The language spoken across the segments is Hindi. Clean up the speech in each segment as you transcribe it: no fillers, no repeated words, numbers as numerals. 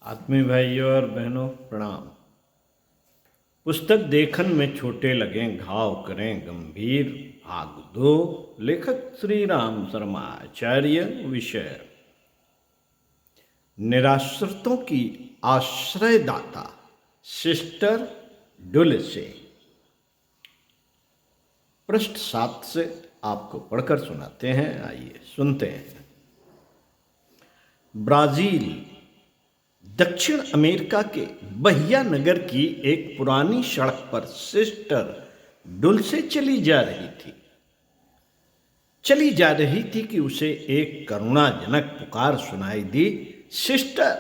आत्मीय भाइयों और बहनों प्रणाम। पुस्तक देखन में छोटे लगें घाव करें गंभीर आग दो। लेखक श्री राम शर्मा आचार्य। विषय निराश्रितों की आश्रयदाता सिस्टर डुल्से। पृष्ठ 7 से आपको पढ़कर सुनाते हैं, आइए सुनते हैं। ब्राजील दक्षिण अमेरिका के बहिया नगर की एक पुरानी सड़क पर सिस्टर डुल्से चली जा रही थी कि उसे एक करुणाजनक पुकार सुनाई दी, सिस्टर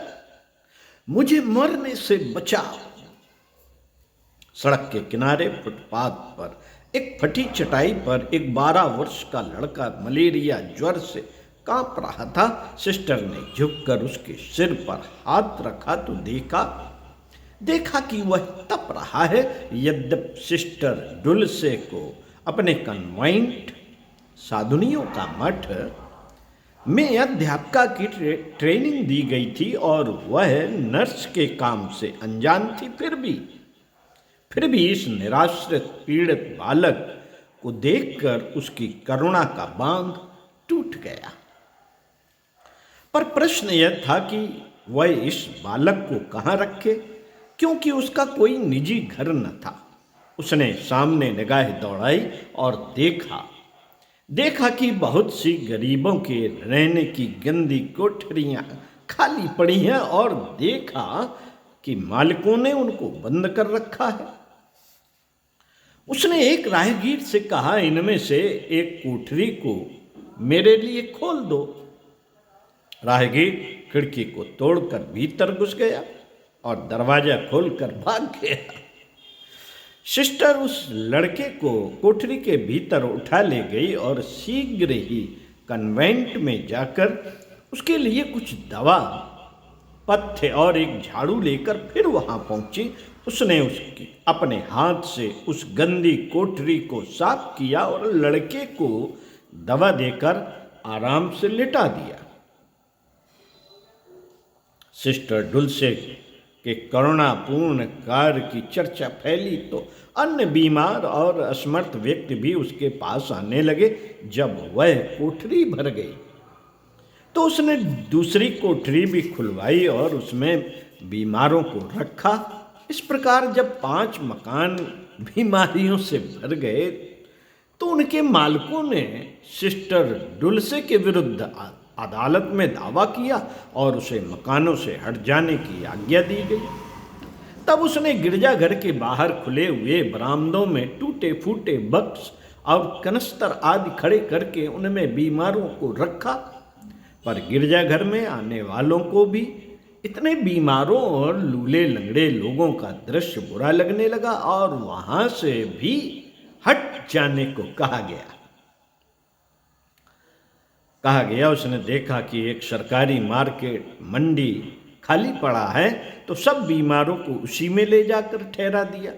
मुझे मरने से बचाओ। सड़क के किनारे फुटपाथ पर एक फटी चटाई पर एक 12 वर्ष का लड़का मलेरिया ज्वर से कांप रहा था। सिस्टर ने झुककर उसके सिर पर हाथ रखा तो देखा कि वह तप रहा है। यद्यपि सिस्टर डुल्से को अपने कन्वेंट साधुनियों का मठ में अध्यापिका की ट्रेनिंग दी गई थी और वह नर्स के काम से अनजान थी, फिर भी इस निराश्रित पीड़ित बालक को देखकर उसकी करुणा का बांध टूट गया। पर प्रश्न यह था कि वह इस बालक को कहाँ रखे, क्योंकि उसका कोई निजी घर न था। उसने सामने निगाह दौड़ाई और देखा कि बहुत सी गरीबों के रहने की गंदी कोठरियां खाली पड़ी हैं और देखा कि मालिकों ने उनको बंद कर रखा है। उसने एक राहगीर से कहा, इनमें से एक कोठरी को मेरे लिए खोल दो। राहगीर खिड़की को तोड़कर भीतर घुस गया और दरवाजा खोलकर भाग गया। सिस्टर उस लड़के को कोठरी के भीतर उठा ले गई और शीघ्र ही कन्वेंट में जाकर उसके लिए कुछ दवा, पथ्य और एक झाड़ू लेकर फिर वहां पहुंची। उसने अपने हाथ से उस गंदी कोठरी को साफ किया और लड़के को दवा देकर आराम से लिटा दिया। सिस्टर डुल्से के करुणापूर्ण कार्य की चर्चा फैली तो अन्य बीमार और असमर्थ व्यक्ति भी उसके पास आने लगे। जब वह कोठरी भर गई तो उसने दूसरी कोठरी भी खुलवाई और उसमें बीमारों को रखा। इस प्रकार जब 5 मकान बीमारियों से भर गए तो उनके मालिकों ने सिस्टर डुल्से के विरुद्ध अदालत में दावा किया और उसे मकानों से हट जाने की आज्ञा दी गई। तब उसने गिरजाघर के बाहर खुले हुए बरामदों में टूटे फूटे बक्स और कनस्तर आदि खड़े करके उनमें बीमारों को रखा। पर गिरजाघर में आने वालों को भी इतने बीमारों और लूले लंगड़े लोगों का दृश्य बुरा लगने लगा और वहां से भी हट जाने को कहा गया। उसने देखा कि एक सरकारी मार्केट मंडी खाली पड़ा है तो सब बीमारों को उसी में ले जाकर ठहरा दिया।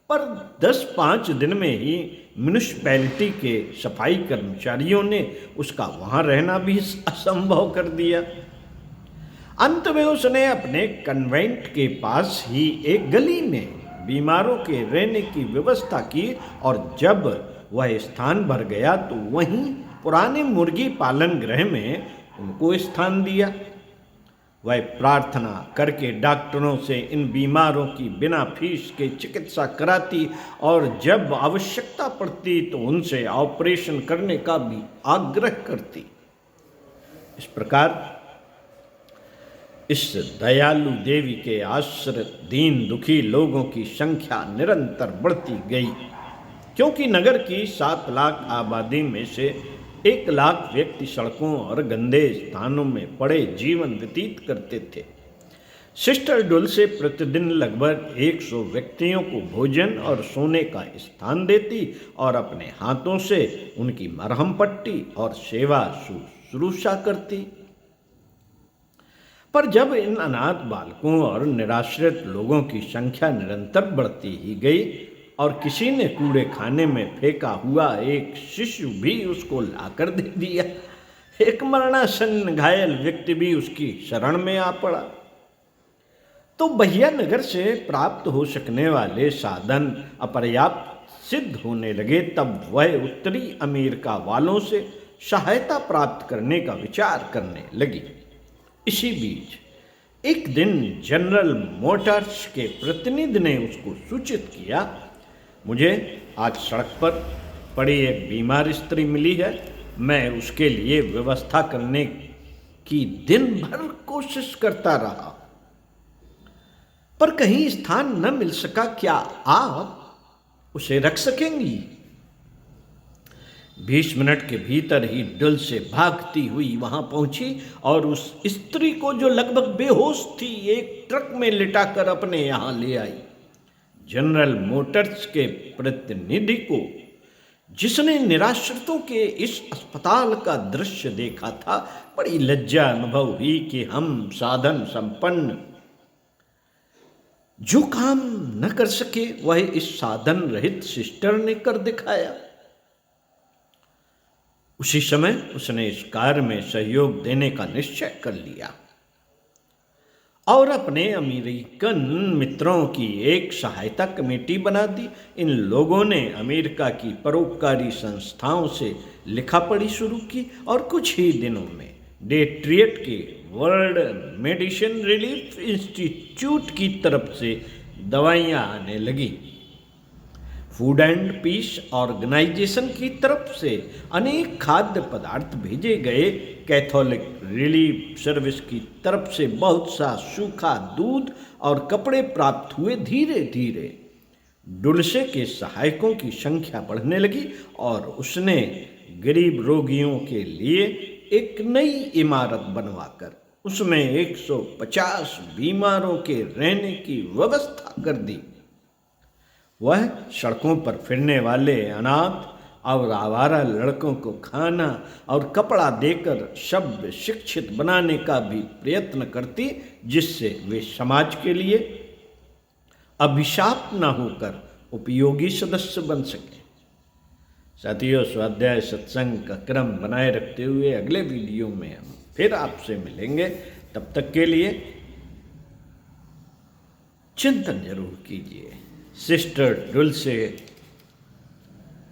पर 10-5 दिन में ही म्यूनिसिपैलिटी के सफाई कर्मचारियों ने उसका वहां रहना भी असंभव कर दिया। अंत में उसने अपने कन्वेंट के पास ही एक गली में बीमारों के रहने की व्यवस्था की और जब वह स्थान भर गया तो वहीं पुराने मुर्गी पालन गृह में उनको स्थान दिया। वह प्रार्थना करके डॉक्टरों से इन बीमारों की बिना फीस के चिकित्सा कराती और जब आवश्यकता पड़ती तो उनसे ऑपरेशन करने का भी आग्रह करती। इस प्रकार इस दयालु देवी के आश्रित दीन दुखी लोगों की संख्या निरंतर बढ़ती गई, क्योंकि नगर की 7 लाख आबादी में से 1 लाख व्यक्ति सड़कों और गंदे स्थानों में पड़े जीवन व्यतीत करते थे। सिस्टर डुल्से प्रतिदिन लगभग 100 व्यक्तियों को भोजन और सोने का स्थान देती और अपने हाथों से उनकी मरहम पट्टी और सेवा शुश्रूषा करती। पर जब इन अनाथ बालकों और निराश्रित लोगों की संख्या निरंतर बढ़ती ही गई और किसी ने कूड़े खाने में फेंका हुआ एक शिशु भी उसको लाकर दे दिया, एक मरणासन्न घायल व्यक्ति भी उसकी शरण में आ पड़ा। तो बहिया नगर से प्राप्त हो सकने वाले साधन अपर्याप्त सिद्ध होने लगे। तब वह उत्तरी अमेरिका वालों से सहायता प्राप्त करने का विचार करने लगी। इसी बीच एक दिन जनरल मोटर्स के प्रतिनिधि ने उसको सूचित किया, मुझे आज सड़क पर पड़ी एक बीमार स्त्री मिली है। मैं उसके लिए व्यवस्था करने की दिन भर कोशिश करता रहा, पर कहीं स्थान न मिल सका। क्या आप उसे रख सकेंगी? 20 मिनट के भीतर ही डुल से भागती हुई वहां पहुंची और उस स्त्री को, जो लगभग बेहोश थी, एक ट्रक में लिटाकर अपने यहां ले आई। जनरल मोटर्स के प्रतिनिधि को, जिसने निराश्रितों के इस अस्पताल का दृश्य देखा था, बड़ी लज्जा अनुभव हुई कि हम साधन संपन्न जो काम न कर सके वह इस साधन रहित सिस्टर ने कर दिखाया। उसी समय उसने इस कार्य में सहयोग देने का निश्चय कर लिया और अपने अमेरिकन मित्रों की एक सहायता कमेटी बना दी। इन लोगों ने अमेरिका की परोपकारी संस्थाओं से लिखा पढ़ी शुरू की और कुछ ही दिनों में डेट्रियट के वर्ल्ड मेडिसिन रिलीफ इंस्टीट्यूट की तरफ से दवाइयाँ आने लगी। फूड एंड पीस ऑर्गेनाइजेशन की तरफ से अनेक खाद्य पदार्थ भेजे गए। कैथोलिक रिलीफ सर्विस की तरफ से बहुत सा सूखा दूध और कपड़े प्राप्त हुए। धीरे धीरे डुल्से के सहायकों की संख्या बढ़ने लगी और उसने गरीब रोगियों के लिए एक नई इमारत बनवाकर उसमें 150 बीमारों के रहने की व्यवस्था कर दी। वह सड़कों पर फिरने वाले अनाथ और आवारा लड़कों को खाना और कपड़ा देकर सभ्य शिक्षित बनाने का भी प्रयत्न करती, जिससे वे समाज के लिए अभिशाप न होकर उपयोगी सदस्य बन सके। साथियों, स्वाध्याय सत्संग का क्रम बनाए रखते हुए अगले वीडियो में हम फिर आपसे मिलेंगे। तब तक के लिए चिंतन जरूर कीजिए। सिस्टर डुल्से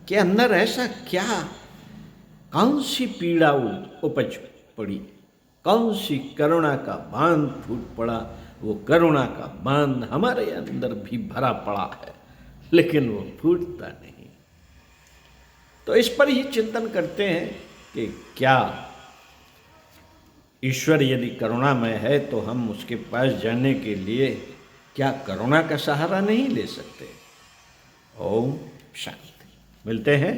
के अंदर ऐसा क्या, कौन सी पीड़ा उपज पड़ी, कौन सी करुणा का बांध फूट पड़ा। वो करुणा का बांध हमारे अंदर भी भरा पड़ा है, लेकिन वो फूटता नहीं। तो इस पर ही चिंतन करते हैं कि क्या ईश्वर यदि करुणामय है तो हम उसके पास जाने के लिए क्या करुणा का सहारा नहीं ले सकते। ओम शांति। मिलते हैं